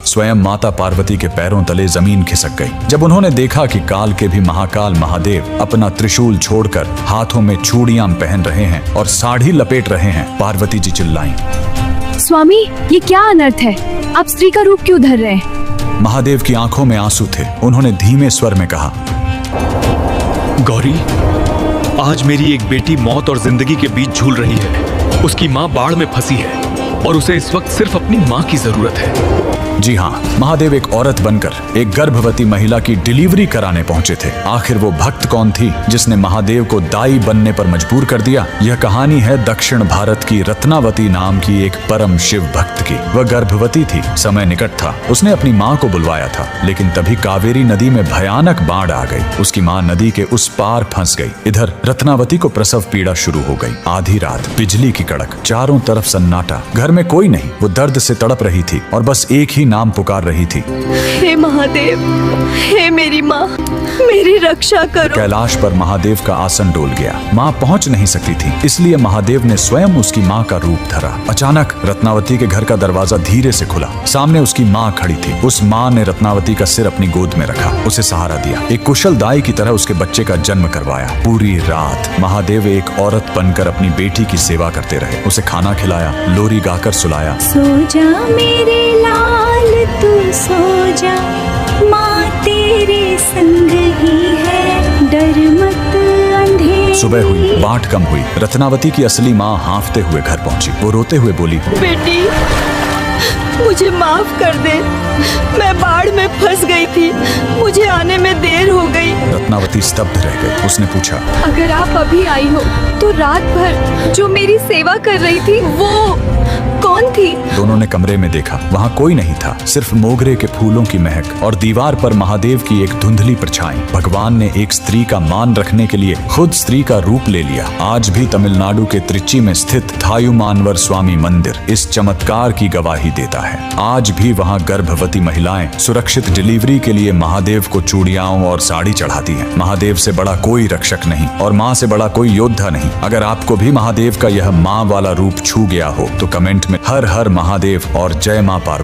स्वयं माता पार्वती के पैरों तले जमीन खिसक गई जब उन्होंने देखा कि काल के भी महाकाल महादेव अपना त्रिशूल छोड़कर हाथों में चूड़ियां पहन रहे हैं और साड़ी लपेट रहे हैं। पार्वती जी चिल्लाईं, स्वामी, ये क्या अनर्थ है? आप स्त्री का रूप क्यों धर रहे हैं? महादेव की आंखों में आंसू थे। उन्होंने धीमे स्वर में कहा, गौरी, आज मेरी एक बेटी मौत और जिंदगी के बीच झूल रही है। उसकी माँ बाढ़ में फंसी है और उसे इस वक्त सिर्फ अपनी माँ की जरूरत है। जी हाँ, महादेव एक औरत बनकर एक गर्भवती महिला की डिलीवरी कराने पहुंचे थे। आखिर वो भक्त कौन थी जिसने महादेव को दाई बनने पर मजबूर कर दिया? यह कहानी है दक्षिण भारत की रत्नावती नाम की एक परम शिव भक्त की। वह गर्भवती थी, समय निकट था। उसने अपनी माँ को बुलवाया था, लेकिन तभी कावेरी नदी में भयानक बाढ़ आ गई। उसकी माँ नदी के उस पार फंस गई। इधर रत्नावती को प्रसव पीड़ा शुरू हो गई। आधी रात, बिजली की कड़क, चारों तरफ सन्नाटा। घर में कोई नहीं। वो दर्द से तड़प रही थी और बस एक ही नाम पुकार रही थी, हे महादेव, हे मेरी माँ, मेरी रक्षा करो। कैलाश पर महादेव का आसन डोल गया। माँ पहुंच नहीं सकती थी, इसलिए महादेव ने स्वयं उसकी माँ का रूप धरा। अचानक रत्नावती के घर का दरवाजा धीरे से खुला। सामने उसकी माँ खड़ी थी। उस माँ ने रत्नावती का सिर अपनी गोद में रखा, उसे सहारा दिया। एक कुशल दाई की तरह उसके बच्चे का जन्म करवाया। पूरी रात महादेव एक औरत बनकर अपनी बेटी की सेवा करते रहे। उसे खाना खिलाया, लोरी गाकर सुलाया। सो जा मेरे लाल, तू सो जा, माँ तेरे संग ही है, डर मत अंधेरे। सुबह हुई, बाट कम हुई। रत्नावती की असली माँ हांफते हुए घर पहुंची। वो रोते हुए बोली, बेटी, मुझे माफ कर दे। मैं बाढ़ में फंस गई थी, मुझे आने में देर हो गई। रत्नावती स्तब्ध रह गई। उसने पूछा, अगर आप अभी आई हो तो रात भर जो मेरी सेवा कर रही थी वो कौन थी? दोनों ने कमरे में देखा। वहाँ कोई नहीं था, सिर्फ मोगरे के फूलों की महक और दीवार पर महादेव की एक धुंधली परछाई। भगवान ने एक स्त्री का मान रखने के लिए खुद स्त्री का रूप ले लिया। आज भी तमिलनाडु के त्रिची में स्थित थायुमानवर स्वामी मंदिर इस चमत्कार की गवाही देता है। आज भी वहाँ गर्भवती महिलाएं सुरक्षित डिलीवरी के लिए महादेव को चूड़ियाओं और साड़ी चढ़ाती हैं। महादेव से बड़ा कोई रक्षक नहीं और माँ से बड़ा कोई योद्धा नहीं। अगर आपको भी महादेव का यह माँ वाला रूप छू गया हो तो कमेंट में हर हर महादेव और जय माँ पार्वती